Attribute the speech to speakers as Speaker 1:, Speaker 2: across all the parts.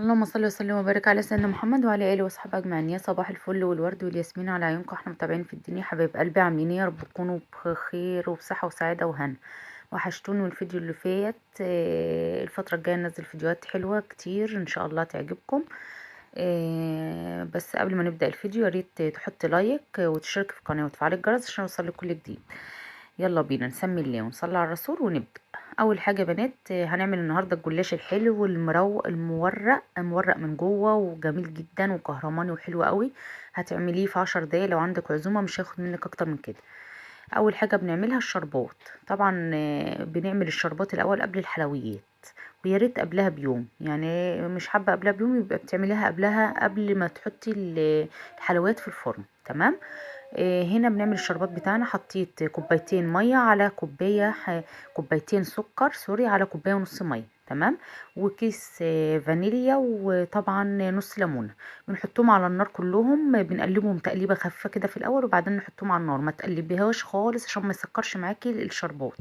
Speaker 1: اللهم صل وسلم وبارك على سيدنا محمد وعلى اله وصحبه اجمعين. يا صباح الفل والورد والياسمين على عيونكم، احنا متابعين في الدنيا حبايب قلبي، عاملين ايه؟ يا رب تكونوا بخير وبصحه وسعاده وهنا. وحشتوني. والفيديو اللي فات الفتره الجايه ننزل فيديوهات حلوه كتير ان شاء الله تعجبكم. بس قبل ما نبدا الفيديو يا ريت تحط لايك وتشترك في القناه وتفعل الجرس عشان يوصلك كل جديد. يلا بينا نسمي الله ونصلي على الرسول ونبدأ. اول حاجة يا بنات هنعمل النهاردة الجلاش الحلو المورق من جوه وجميل جدا وكهرماني وحلو قوي. هتعمليه في 10 دقايق، لو عندك عزومة مش هياخد منك اكتر من كده. اول حاجة بنعملها الشربات. طبعا بنعمل الشربات الاول قبل الحلويات، ويا ريت قبلها بيوم. يعني مش حابة قبلها بيوم يبقى بتعمليها قبلها قبل ما تحطي الحلويات في الفرن. تمام. هنا بنعمل الشربات بتاعنا. حطيت كوبايتين ميه على كوبايتين سكر سوري على كوبايه ونص ميه. تمام. وكيس فانيليا، وطبعا نص ليمونه. بنحطهم على النار كلهم، بنقلبهم تقليبه خفيفه كده في الاول، وبعدين نحطهم على النار. ما تقلبيهاش خالص عشان ما يسكرش معاكي الشربات.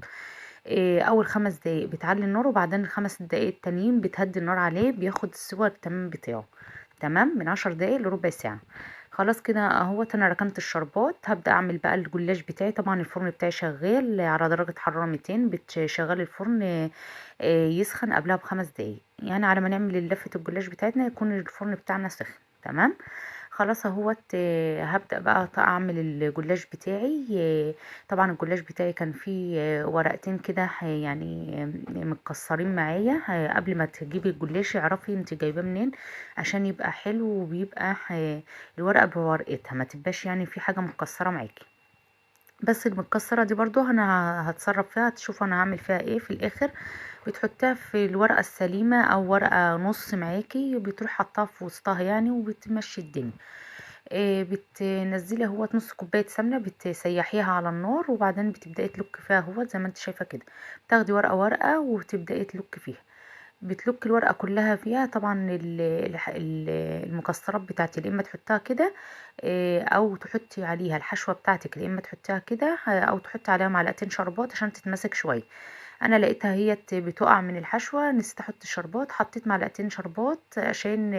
Speaker 1: اول 5 دقايق بتعلي النار، وبعدين ال5 دقايق التانيين بتهدي النار عليه، بياخد السوى التمام بتاعه. تمام، من 10 دقايق لربع ساعه. خلاص كده اهوت انا ركنت الشربات. هبدأ اعمل بقى الجلاش بتاعي. طبعا الفرن بتاعي شغال على درجة حرارة 200. بتشغل الفرن يسخن قبلها ب5 دقايق، يعني على ما نعمل لفة الجلاش بتاعتنا يكون الفرن بتاعنا سخن. تمام. خلاص اهوت هبدأ بقى اعمل الجلاش بتاعي. طبعا الجلاش بتاعي كان فيه ورقتين كده يعني متكسرين معايا. قبل ما تجيبي الجلاش اعرفي انت جايباه منين عشان يبقى حلو، وبيبقى الورقة بورقتها، ما تبقاش يعني في حاجة متكسرة معاكي. بس المتكسرة دي برضو انا هتصرف فيها، تشوف انا هعمل فيها ايه في الاخر. بتحطيها في الورقة السليمة او ورقة نص معاكي، بتروح حطها في وسطها يعني، وبتمشي الدنيا. بتنزلي اهوت نص كوبايه سمنه، بتسيحيها على النار، وبعدين بتبداي تلك فيها اهوت زي ما انت شايفه كده. بتاخدي ورقه ورقه وتبداي تلك فيها. بتلك الورقه كلها فيها. طبعا المكسرات بتاعتي يا اما تحطها كده او تحطي عليها الحشوه بتاعتك، يا اما تحطيها كده او تحطي عليها معلقتين شربات عشان تتمسك شويه. انا لقيتها هي بتقع من الحشوه، نسيت احط شربات، حطيت معلقتين شربات عشان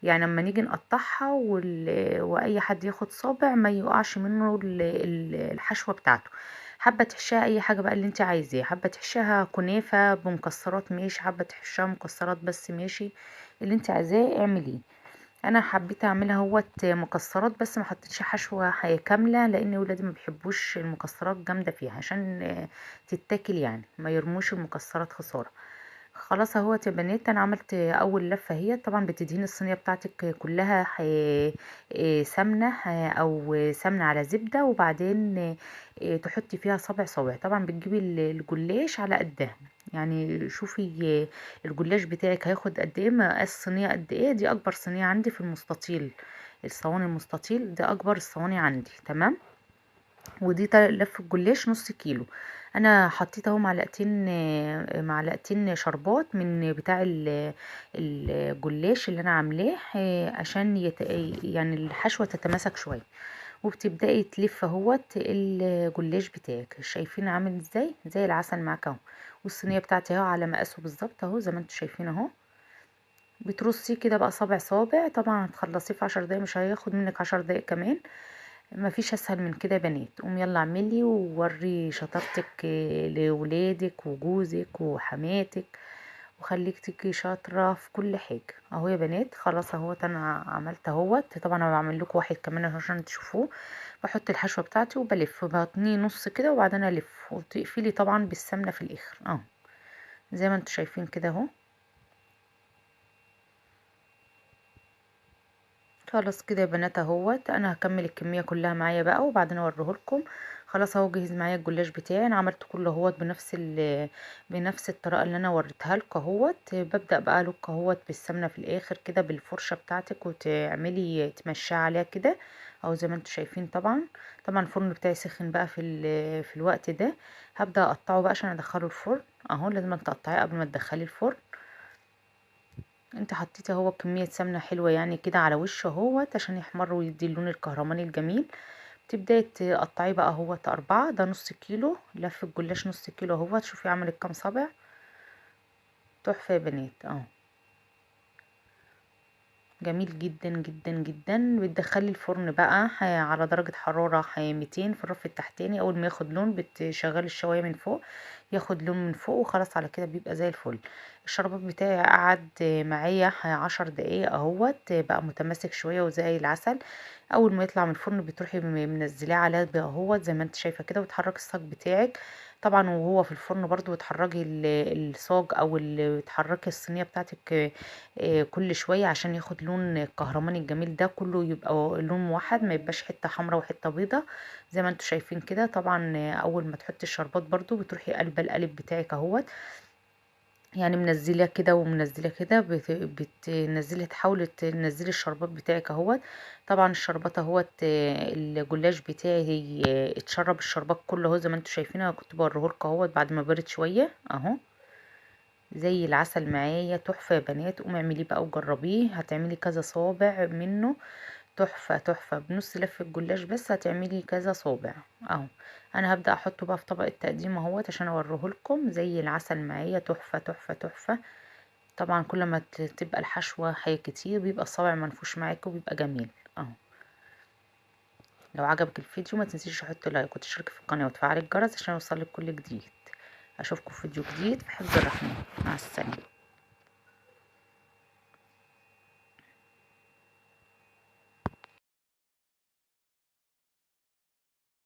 Speaker 1: يعني لما نيجي نقطعها واي حد ياخد صابع ما يقعش منه الحشوه بتاعته. حابه تحشيها اي حاجه بقى اللي انت عايزاه. حابه تحشيها كنافه بمكسرات ماشي، حابه تحشيها مكسرات بس ماشي، اللي انت عايزاه اعمليه. انا حبيت اعملها هوت مكسرات بس، ما حطيتش حشوه كامله، لان ولادي ما بيحبوش المكسرات جامده فيها عشان تتاكل، يعني ما يرموش المكسرات خساره. خلاص اهوت يا بنات انا عملت اول لفه. هي طبعا بتدهين الصينيه بتاعتك كلها سمنه او سمنه على زبده، وبعدين تحطي فيها صابع صابع. طبعا بتجيبي الجلاش على قدها، يعني شوفي الجلاش بتاعك هياخد قد ايه، مقاس صينيه قد ايه. دي اكبر صينيه عندي في المستطيل، الصواني المستطيل ده اكبر الصواني عندي. تمام. ودي لف الجلاش نص كيلو. انا حطيت اهو معلقتين شربات من بتاع الجلاش اللي انا عاملاه عشان يعني الحشوه تتماسك شويه. وبتبداي تلف اهوت الجلاش بتاعك، شايفين عامل ازاي؟ زي العسل معاك اهو. والصينيه بتاعتي اهو على مقاسه بالظبط اهو زي ما انتم شايفين اهو. بترصيه كده بقى صابع صابع. طبعا هتخلصيه في 10 دقايق، مش هياخد منك 10 دقايق كمان. مفيش اسهل من كده يا بنات. قومي يلا اعملي ووري شطارتك لولادك وجوزك وحماتك، وخليك تيجي شاطره في كل حاجه. اهو يا بنات خلاص اهوت انا عملت اهوت. طبعا انا بعمل لكم واحد كمان عشان تشوفوه. بحط الحشوه بتاعتي وبلف، بطنيه نص كده وبعدين الف، وتقفلي طبعا بالسمنه في الاخر اهو زي ما انتم شايفين كده اهو. خلاص كده يا بنات اهوت انا هكمل الكميه كلها معايا بقى وبعدين اوريهولكم. خلاص اهو جهز معايا الجلاش بتاعي. انا عملت كله اهوت بنفس الطريقه اللي انا وريتها لكم اهوت. ببدا بقى لك اهوت بالسمنه في الاخر كده بالفرشه بتاعتك، وتعملي تمشي عليها كده اهو زي ما انتم شايفين. طبعا الفرن بتاعي سخن بقى في الوقت ده. هبدا اقطعه بقى عشان ادخله الفرن اهو. لازم تقطعيه قبل ما تدخليه الفرن. انت حطيتي اهو كمية سمنة حلوة يعني كده على وشه اهوت عشان يحمر ويدي اللون الكهرماني الجميل. تبداي تقطعيه بقى اهوت 4. ده نص كيلو لف الجلاش، نص كيلو اهوت. شوفي عملت كام صابع. تحفة يا بنات اهو. جميل جدا جدا جدا. بتدخلي الفرن بقى على درجة حرارة 200 في الرف التحتاني. اول ما ياخد لون بتشغلي الشواية من فوق، ياخد لون من فوق، وخلاص على كده بيبقى زي الفل. الشربات بتاعي قعد معايا 10 دقايق اهوت، بقى متماسك شوية وزي العسل. اول ما يطلع من الفرن بتروحي منزلاه على بقى اهوت زي ما انت شايفة كده، وتحركي الصاج بتاعك طبعا وهو في الفرن برضو، بتحركي الصاج او تحركي الصينية بتاعتك كل شوية عشان ياخد لون الكهرماني الجميل ده كله، يبقى لون موحد، ما يبقاش حتة حمرا وحتة بيضة زي ما انتوا شايفين كده. طبعا اول ما تحطي الشربات برضو بتروحي قلبة القالب بتاعك اهوت، يعني منزله كده ومنزله كده، بتنزلي تحاولي تنزلي الشربات بتاعك اهوت. طبعا الشربات اهوت الجلاش بتاعي اتشرب الشربات كله اهو زي ما انتوا شايفين. انا كنت بوريهولكوا اهوت بعد ما برد شويه اهو زي العسل معايا، تحفة يا بنات. قومي اعمليه بقى وجربيه، هتعملي كذا صابع منه، تحفة تحفة. بنص لف الجلاش بس هتعملي كذا صابع اهو. انا هبدأ احطه بقى في طبق التقديم اهوت عشان اوريهولكم زي العسل معايا، تحفة تحفة تحفة. طبعا كل ما تبقى الحشوة حاجة كتير بيبقى الصابع منفوش معاكي وبيبقى جميل اهو. لو عجبك الفيديو ما تنسيش تحطي لايك وتشتركي في القناة وتفعلي الجرس عشان يوصلك كل جديد. اشوفكم في فيديو جديد في حفظ الرحمن.